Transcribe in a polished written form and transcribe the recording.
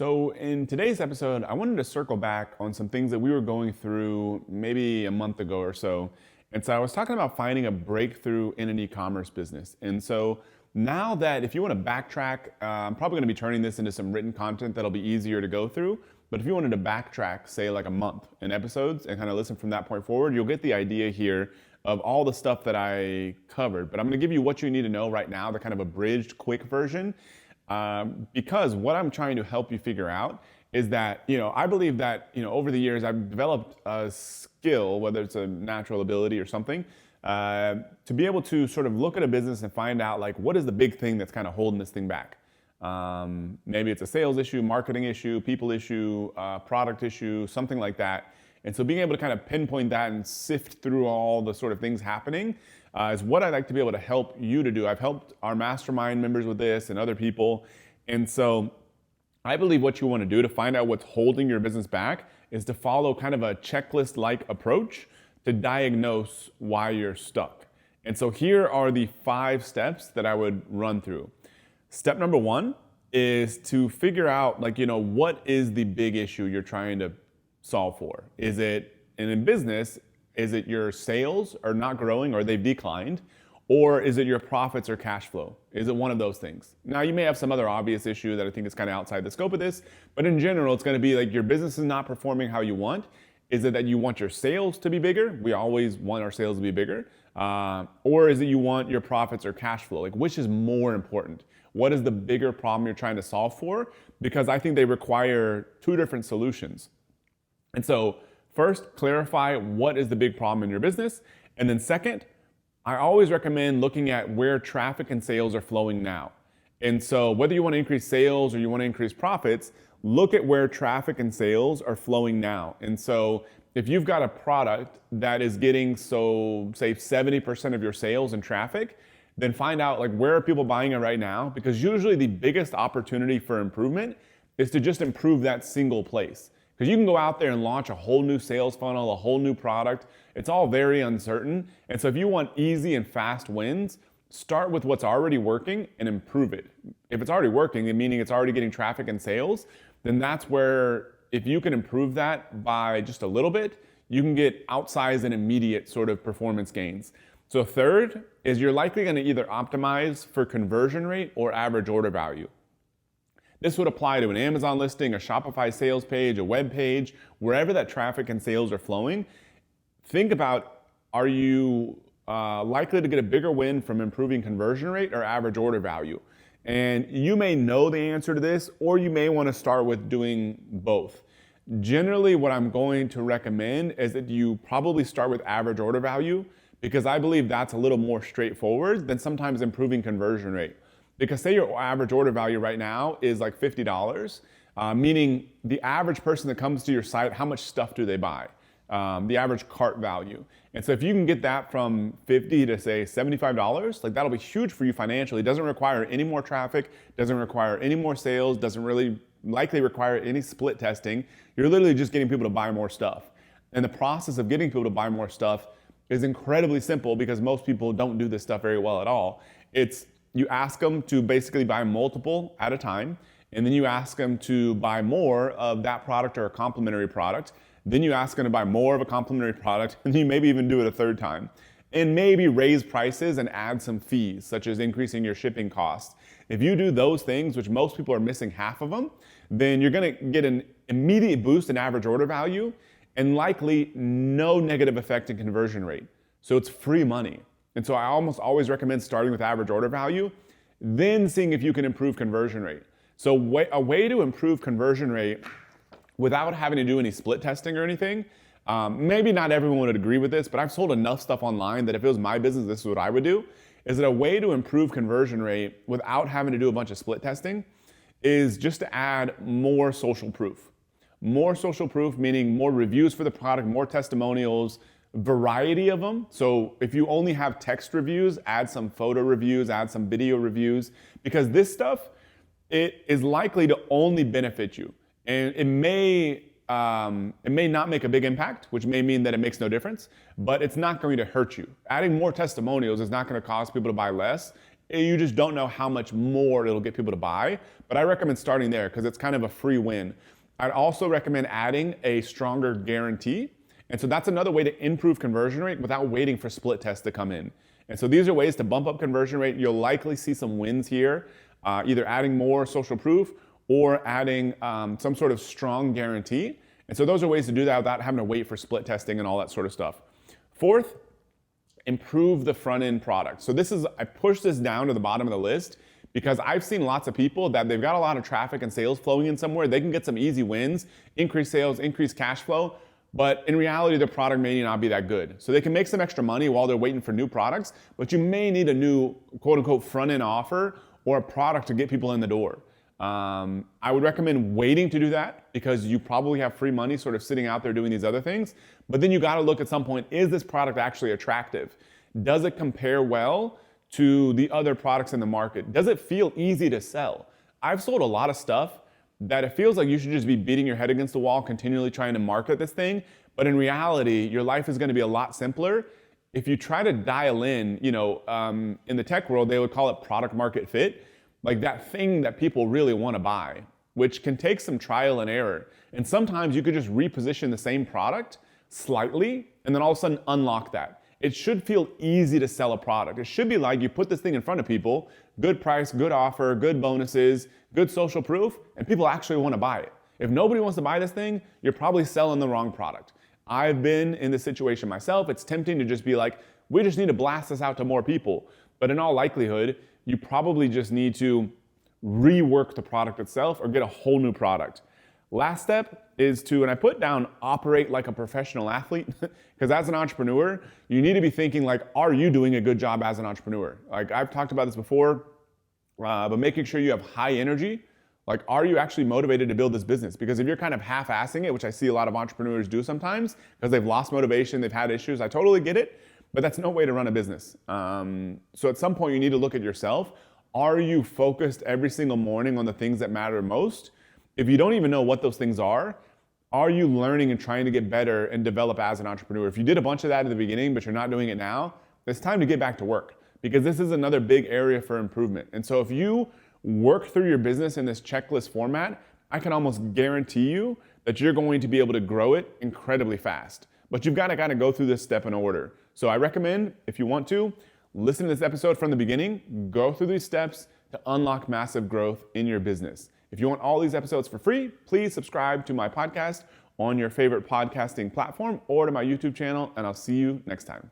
So in today's episode, I wanted to circle back on some things that we were going through maybe a month ago or so. And so I was talking about finding a breakthrough in an e-commerce business. And so now that if you want to backtrack, I'm probably going to be turning this into some written content that'll be easier to go through. But if you wanted to backtrack, say like a month in episodes and kind of listen from that point forward, you'll get the idea here of all the stuff that I covered. But I'm going to give you what you need to know right now, the kind of abridged, quick version. Because what I'm trying to help you figure out is that, I believe that, over the years I've developed a skill, whether it's a natural ability or something, to be able to sort of look at a business and find out like, what is the big thing that's kind of holding this thing back? Maybe it's a sales issue, marketing issue, people issue, product issue, something like that. And so being able to kind of pinpoint that and sift through all the sort of things happening is what I'd like to be able to help you to do. I've helped our mastermind members with this and other people. And so I believe what you want to do to find out what's holding your business back is to follow kind of a checklist-like approach to diagnose why you're stuck. And so here are the 5 steps that I would run through. Step number 1 is to figure out what is the big issue you're trying to solve for. Is it, and in business, is it your sales are not growing or they've declined? Or is it your profits or cash flow? Is it one of those things? Now, you may have some other obvious issue that I think is kind of outside the scope of this, but in general, it's going to be like your business is not performing how you want. Is it that you want your sales to be bigger? We always want our sales to be bigger. Or is it you want your profits or cash flow? Like, which is more important? What is the bigger problem you're trying to solve for? Because I think they require 2 different solutions. And so first, clarify what is the big problem in your business. And then second, I always recommend looking at where traffic and sales are flowing now. And so whether you want to increase sales or you want to increase profits, look at where traffic and sales are flowing now. And so if you've got a product that is getting, say 70% of your sales and traffic, then find out like where are people buying it right now? Because usually the biggest opportunity for improvement is to just improve that single place. Because you can go out there and launch a whole new sales funnel, a whole new product. It's all very uncertain. And so if you want easy and fast wins, start with what's already working and improve it. If it's already working, meaning it's already getting traffic and sales, then that's where if you can improve that by just a little bit, you can get outsized and immediate sort of performance gains. So third is you're likely going to either optimize for conversion rate or average order value. This would apply to an Amazon listing, a Shopify sales page, a web page, wherever that traffic and sales are flowing. Think about, are you likely to get a bigger win from improving conversion rate or average order value? And you may know the answer to this, or you may want to start with doing both. Generally, what I'm going to recommend is that you probably start with average order value, because I believe that's a little more straightforward than sometimes improving conversion rate. Because say your average order value right now is like $50, meaning the average person that comes to your site, how much stuff do they buy? The average cart value. And so if you can get that from $50 to say $75, like that'll be huge for you financially. It doesn't require any more traffic, doesn't require any more sales, doesn't really likely require any split testing. You're literally just getting people to buy more stuff. And the process of getting people to buy more stuff is incredibly simple because most people don't do this stuff very well at all. It's you ask them to basically buy multiple at a time, and then you ask them to buy more of that product or a complementary product. Then you ask them to buy more of a complementary product, and you maybe even do it a third time. And maybe raise prices and add some fees, such as increasing your shipping costs. If you do those things, which most people are missing half of them, then you're gonna get an immediate boost in average order value and likely no negative effect in conversion rate. So it's free money. And so I almost always recommend starting with average order value, then seeing if you can improve conversion rate. So a way to improve conversion rate without having to do any split testing or anything, maybe not everyone would agree with this, but I've sold enough stuff online that if it was my business, this is what I would do, is that a way to improve conversion rate without having to do a bunch of split testing is just to add more social proof. More social proof, meaning more reviews for the product, more testimonials, variety of them. So if you only have text reviews, add some photo reviews, add some video reviews, because this stuff, it is likely to only benefit you. And it may not make a big impact, which may mean that it makes no difference, but it's not going to hurt you. Adding more testimonials is not going to cause people to buy less. You just don't know how much more it'll get people to buy. But I recommend starting there because it's kind of a free win. I'd also recommend adding a stronger guarantee. And so that's another way to improve conversion rate without waiting for split tests to come in. And so these are ways to bump up conversion rate. You'll likely see some wins here, either adding more social proof or adding some sort of strong guarantee. And so those are ways to do that without having to wait for split testing and all that sort of stuff. Fourth, improve the front end product. So I pushed this down to the bottom of the list because I've seen lots of people that they've got a lot of traffic and sales flowing in somewhere. They can get some easy wins, increase sales, increase cash flow, but in reality, the product may not be that good. So they can make some extra money while they're waiting for new products, but you may need a new quote unquote front end offer or a product to get people in the door. I would recommend waiting to do that because you probably have free money sort of sitting out there doing these other things. But then you got to look at some point, is this product actually attractive? Does it compare well to the other products in the market? Does it feel easy to sell? I've sold a lot of stuff that it feels like you should just be beating your head against the wall, continually trying to market this thing. But in reality, your life is going to be a lot simpler if you try to dial in, in the tech world, they would call it product market fit. Like that thing that people really want to buy, which can take some trial and error. And sometimes you could just reposition the same product slightly and then all of a sudden unlock that. It should feel easy to sell a product. It should be like you put this thing in front of people, good price, good offer, good bonuses, good social proof, and people actually want to buy it. If nobody wants to buy this thing, you're probably selling the wrong product. I've been in this situation myself. It's tempting to just be like, we just need to blast this out to more people. But in all likelihood, you probably just need to rework the product itself or get a whole new product. Last step is to, and I put down operate like a professional athlete, because as an entrepreneur, you need to be thinking like, are you doing a good job as an entrepreneur? Like I've talked about this before, but making sure you have high energy. Like, are you actually motivated to build this business? Because if you're kind of half-assing it, which I see a lot of entrepreneurs do sometimes, because they've lost motivation, they've had issues, I totally get it. But that's no way to run a business. So at some point you need to look at yourself. Are you focused every single morning on the things that matter most? If you don't even know what those things are you learning and trying to get better and develop as an entrepreneur? If you did a bunch of that at the beginning, but you're not doing it now, it's time to get back to work because this is another big area for improvement. And so if you work through your business in this checklist format, I can almost guarantee you that you're going to be able to grow it incredibly fast. But you've got to kind of go through this step in order. So I recommend, if you want to, listen to this episode from the beginning, go through these steps to unlock massive growth in your business. If you want all these episodes for free, please subscribe to my podcast on your favorite podcasting platform or to my YouTube channel, and I'll see you next time.